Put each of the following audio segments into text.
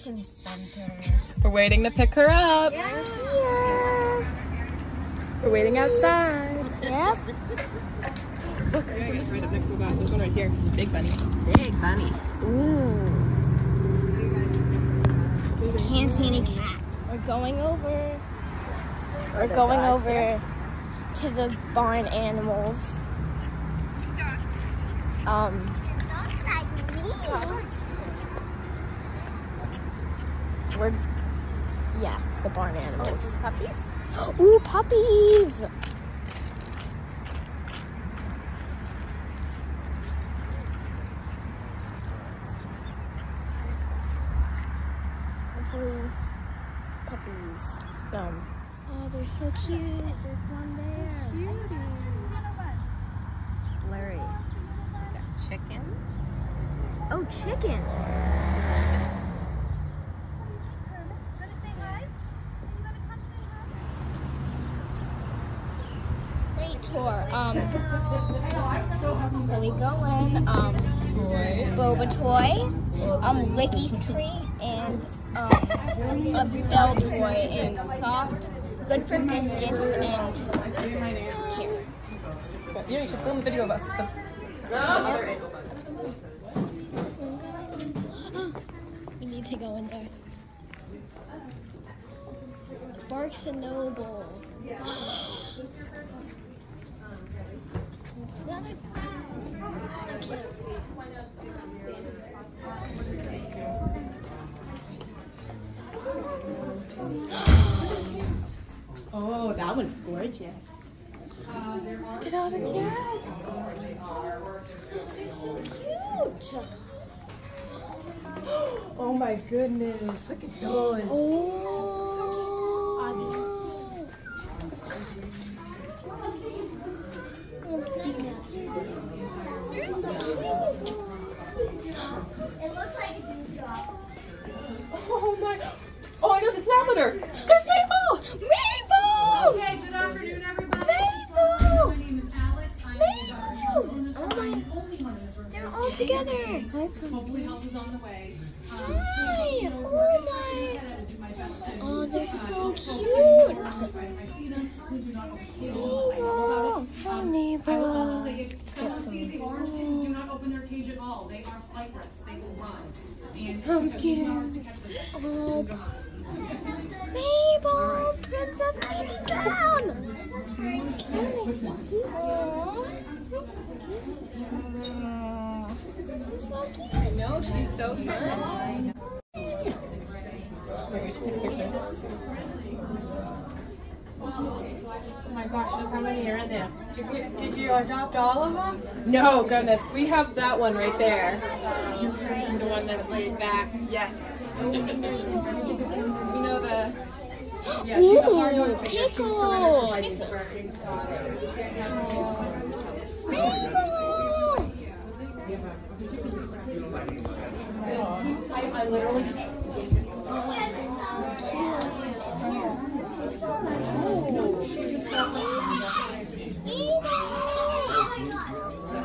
Adoption Center. We're waiting to pick her up. We're here. We're waiting outside. Yep. Look, it's right up next to the glass. There's one right here. Big bunny. Big bunny. Ooh. Can't see any cat. We're going over. We're going over to the barn animals. Yeah, the barn animals. Puppies? Ooh, puppies! Hopefully, puppies. Oh, they're so cute. There's one there. Cutie. Blurry. Got chickens. Oh, chickens. Great tour. So we go in, boba toy, licky treat, and a bell toy, and soft, good for biscuits, and here. You should film a video of us. We need to go in there. Barks and Noble. Is that I can't see. Oh, that one's gorgeous. Look at all the cats. They're so cute. Oh my goodness, look at those. Oh. Oh my! Oh, I got the snap with her. There's Mabel. Mabel. Okay, good afternoon, everybody. Mabel. My name is Alex. I'm the Oh my! only one in this room. They're all together. Hopefully, help is on the way. Hi! Oh my! Oh, they're so cute! I see them. Please do not open cages. Mabel! Hi, Mabel. I will also say, if someone sees the orange kids, do not open their cage at all. They are flight risks. They will run. And it took us 2 hours to catch them. Oh, Mabel! Princess Baby Down! She's so cute. I know, she's so fun. Wait, we should take a picture. Oh my gosh, look how many are in there. Did you adopt all of them? No, goodness, we have that one right there. The one that's laid back. Yes. You know the. Yeah, she's a hard one Ooh, to figure. She's pickles! Mabel! I literally just.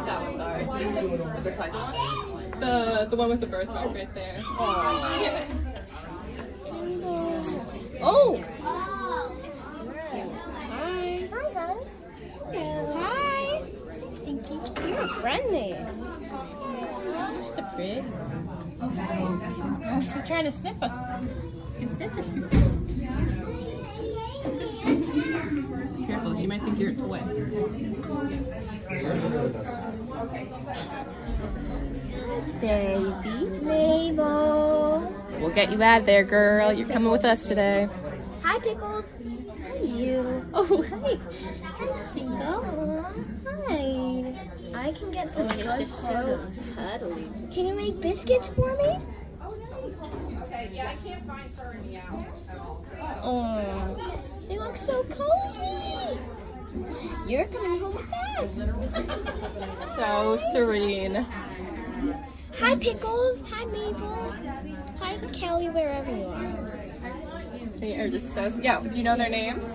That one's ours. The tiger one. The one with the birthmark right there. Oh! Hi. Hi, hon. Hi. Stinky. You're friendly. She's so pretty. Oh, so cute. Oh, she's trying to sniff us. You can sniff us. Careful, she might think you're a toy. Baby. Mabel. We'll get you out of there, girl. You're coming with us today. Hi, Pickles. Hi, you. Oh, hi. Hi, Stinko. Hi. I can get some good photos. Can you make biscuits for me? Okay, yeah, I can't find fur and meow at all. Oh, they look so cozy. You're coming home with us. So serene. Hi, Pickles. Hi, Mabel. Hi, Kelly, wherever you are. They are just so. Yeah. Do you know their names?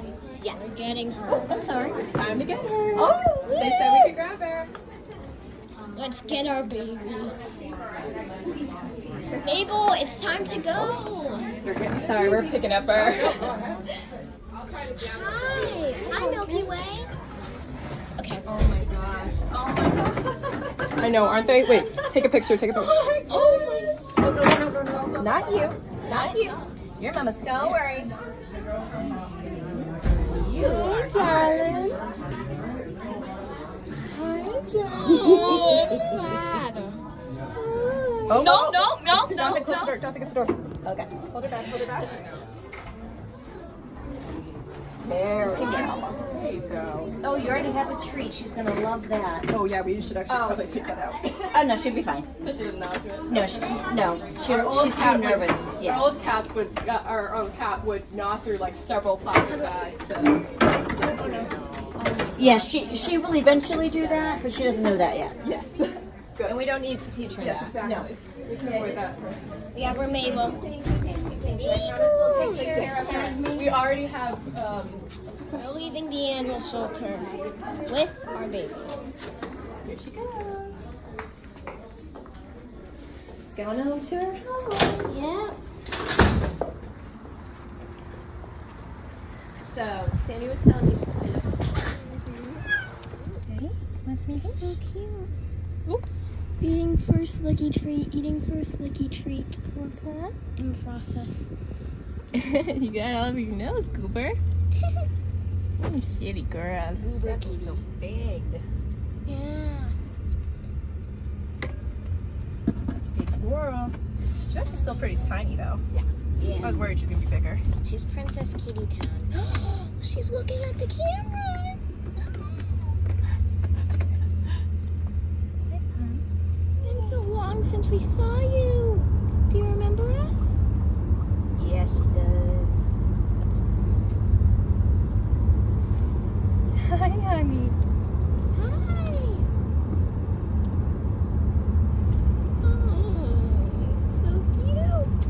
Yes. We're getting her. Oh, I'm sorry. It's time to get her. Oh, They said we could grab her. let's get our baby. Mabel, it's time to go. Sorry, we're picking up our... Hi. Hi, Milky Way. Okay. Oh my gosh. Oh my gosh. I know, aren't they? Wait, take a picture, take a picture. Oh my. No. Not you. Not you. Your mama's. Don't worry. You are darling. Hi, darling. Oh, it's sad. Oh, No, oh, no, no, Don't think no, close the door. Don't think it's the door. Okay. Hold her back. Hold her back. There we go. There you go. Oh, you already have a treat. She's gonna love that. Oh yeah, we should actually probably take that out. Oh no, she'll be fine. So she doesn't know to it. No, she's Old too cat would- nervous. Our Yeah. old cats would, our old cat would gnaw through like several plastic bags to. Yeah, she will eventually do that, but she doesn't know that yet. Yes. Good. And we don't need to teach her Yes, that. exactly. No. We can avoid that. Yeah, we're Mabel. We already have. We're leaving the animal shelter with our baby. Here she goes. She's going home to her home. Yeah. So, Sammy was telling you. So cute. Oop. Eating first licky treat. Eating first licky treat. What's that? In process. You got all over your nose, Goober. You shitty girl. Goober kitty. So big. Yeah. Big girl. She's actually still pretty tiny though. I Yeah. was worried she was gonna be bigger. She's Princess Kitty Town. She's looking at the camera. It's been so long since we saw you. Do you remember us? Yeah, she does. Hi, honey. Hi. Oh, so cute.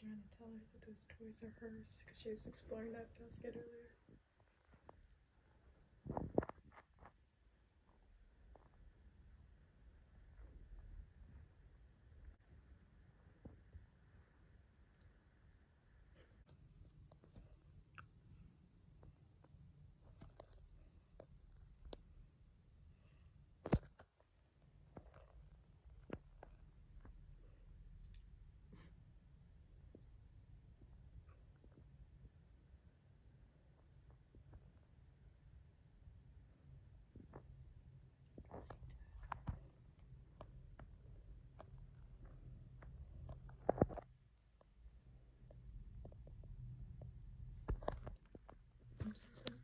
Trying to tell her that those toys are hers because she was exploring that basket earlier.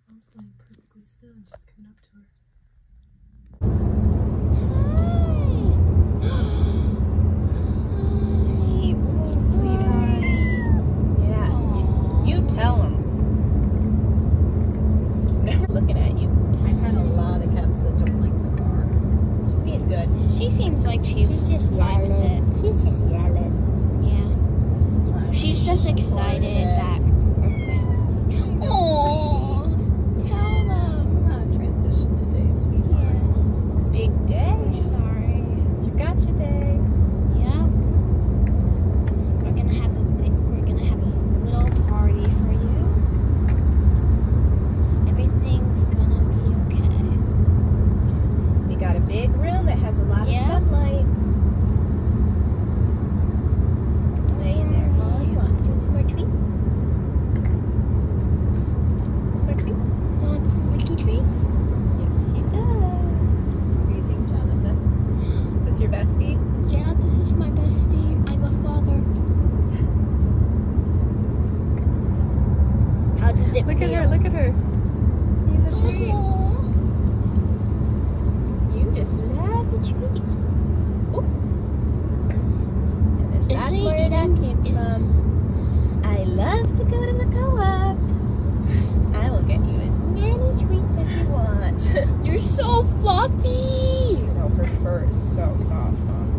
Mom's lying perfectly still and she's coming up to her. Sweetheart. Yeah, you tell him. I'm never looking at you. I've had a lot of cats that don't like the car. She's being good. She seems like she's just fine with it. She's just yelling. Yeah. She's just excited that. Oh, tell them. Not a transition today, sweetheart. Yeah. Big day. Look at her, look at her. Eating the treat. You just love the treat. Oop. And Is that's she where that eating- came from. I love to go to the co-op. I will get you as many treats as you want. You're so fluffy. You know, her fur is so soft, huh?